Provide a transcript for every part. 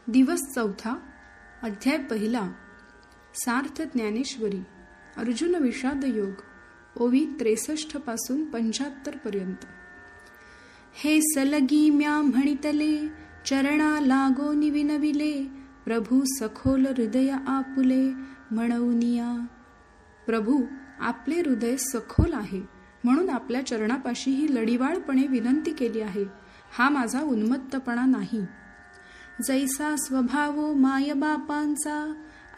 दिवस 4, अध्याय 1, सार्थ ज्ञानेश्वरी, अर्जुन विषाद योग, ओवी 63 पासून 75 पर्यंत. हे सलगी म्या म्हणितले, चरणा लागो निविनविले, प्रभू सखोल हृदय आपुले म्हणूनिया. प्रभू आपले हृदय सखोल आहे म्हणून आपल्या चरणापाशी ही लढीवाळपणे विनंती केली आहे. हा माझा उन्मत्तपणा नाही. जैसा स्वभावो मायबापांचा,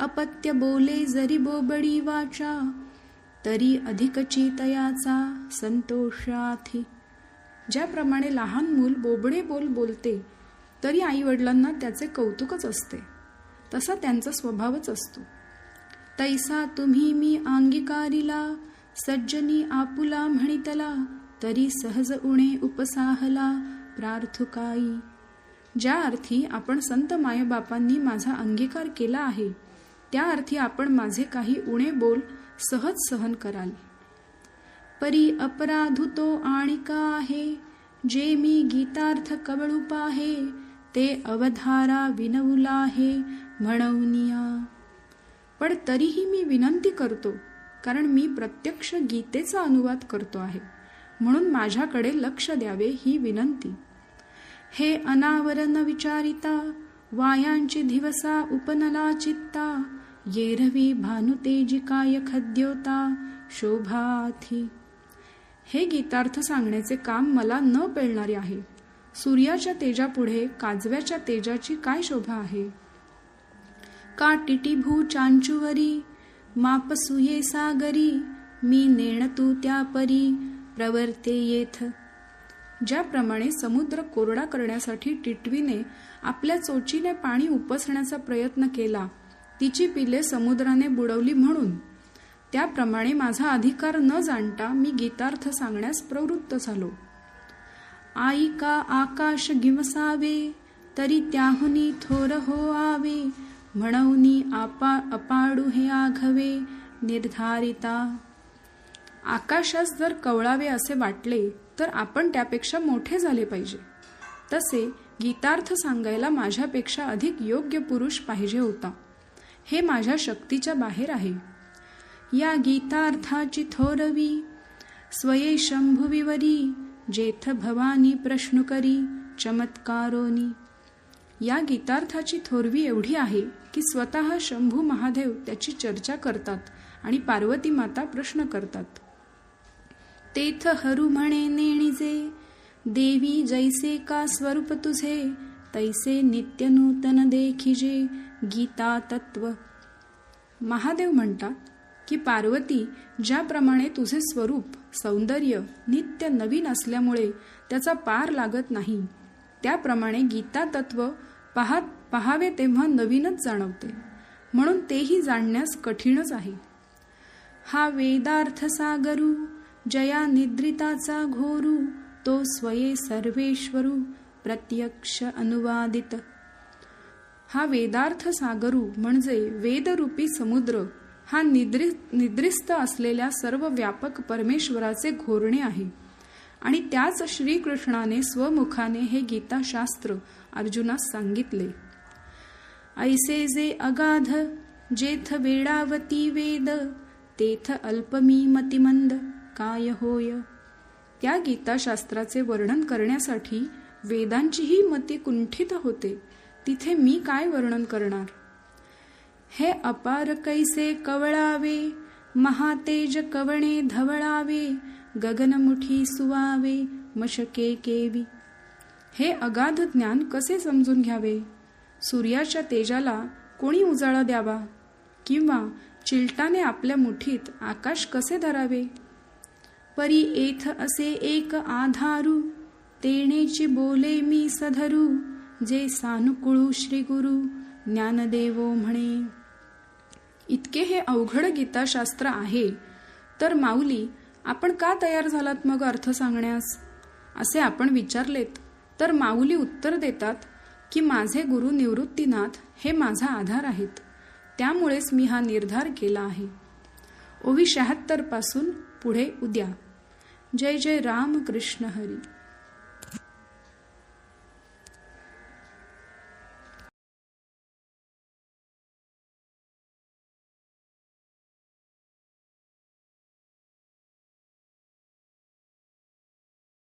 अपत्य बोले जरी बोबडी वाचा, तरी अधिकची तयाचा संतोषाथी. ज्याप्रमाणे लहान मूल बोबडे बोल बोलते तरी आई वडिलांना त्याचे कौतुकच असते, तसा त्यांचा स्वभावच असतो. तैसा तुम्ही मी अंगीकारिला, सज्जनी आपुला म्हणितला, तरी सहज उणे उपसाहला प्रार्थुकाई. ज्या अर्थी आपण संत मायबापांनी माझा अंगीकार केला आहे, त्या अर्थी आपण माझे काही उणे बोल सहज सहन कराल. परी अपराधुतो आणिका आहे, जे मी गीतार्थ कवळू पाहे, ते अवधारा विनवला आहे म्हणूनिया. पण तरीही मी विनंती करतो, कारण मी प्रत्यक्ष गीतेचा अनुवाद करतो आहे, म्हणून माझ्याकडे लक्ष द्यावे ही विनंती. हे अनावरण विचारिता, वायांची दिवसा उपनला चित्ता, येरवी भानुतेजिकाय खद्योता शोभाथी. हे गीतार्थ सांगण्याचे काम मला न पेलणारे आहे. सूर्याच्या तेजापुढे काजव्याच्या तेजाची काय शोभा आहे. का टिटीभू चांचुवरी, मापसुये सागरी, मी नेणतू त्या परी प्रवर्ते येथ. ज्याप्रमाणे समुद्र कोरडा करण्यासाठी टिटवीने आपल्या चोचीने पाणी उपसण्याचा प्रयत्न केला, तिची पिले समुद्राने बुडवली म्हणून, त्याप्रमाणे माझा अधिकार न जाणता मी गीतार्थ सांगण्यास प्रवृत्त झालो. आई का आकाश गिवसावे, तरी त्याहुनी थोर हो आवे, म्हणूनी अपाडू हे आघवे निर्धारिता. आकाशास जर कवळावे असे वाटले तर आपण त्यापेक्षा मोठे झाले पाहिजे. तसे गीतार्थ सांगायला माझ्यापेक्षा अधिक योग्य पुरुष पाहिजे होता. हे माझ्या शक्तीच्या बाहेर आहे. या गीतार्थाची थोरवी, स्वये शंभुविवरी, जेथ भवानी प्रश्न करी चमत्कारोनी. या गीतार्थाची थोरवी एवढी आहे की स्वतः शंभू महादेव त्याची चर्चा करतात आणि पार्वती माता प्रश्न करतात. तेथ हरू म्हणे नेणिजे, देवी जैसे का स्वरूप तुझे, तैसे नित्य नूतन देखिजे गीता तत्व. महादेव म्हणतात की पार्वती, ज्याप्रमाणे तुझे स्वरूप सौंदर्य नित्य नवीन असल्यामुळे त्याचा पार लागत नाही, त्याप्रमाणे गीता तत्व पहावे तेव्हा नवीनच जाणवते, म्हणून तेही जाणण्यास कठीणच आहे. हा वेदार्थ सागरू, जया निद्रिताचा घोरू, तो स्वये सर्वेश्वरू प्रत्यक्ष अनुवादित. हा वेदार्थ सागरू म्हणजे वेदरूपी समुद्र, हा निद्रिस्त असलेल्या सर्व व्यापक परमेश्वराचे घोरणे आहे, आणि त्याच श्रीकृष्णाने स्वमुखाने हे गीताशास्त्र अर्जुनास सांगितले. ऐसे जे अगाध, जेथ वेडावती वेद, तेथ अल्पमी मतिमंद काय होय. त्या गीताशास्त्राचे वर्णन करण्यासाठी वेदांचीही मती कुंठित होते, तिथे मी काय वर्णन करणार. हे अपार कैसे कवळावे, महातेज कवणे धवळावे, गगनमुठी सुवावे मशके केवी. हे अगाध ज्ञान कसे समजून घ्यावे. सूर्याच्या तेजाला कोणी उजाळा द्यावा, किंवा चिलटाने आपल्या मुठीत आकाश कसे धरावे. परी एथ असे एक आधारू, तेणेची बोले मी सधरू, जे सानुकुळू श्री गुरु ज्ञानदेवो म्हणे. इतके हे अवघड गीताशास्त्र आहे, तर माऊली आपण का तयार झालात मग अर्थ सांगण्यास, असे आपण विचारलेत तर माऊली उत्तर देतात की माझे गुरु निवृत्तीनाथ हे माझा आधार आहेत, त्यामुळेच मी हा निर्धार केला आहे. ओवी 76 पासून पुढे उद्या. जय जय राम कृष्ण हरी.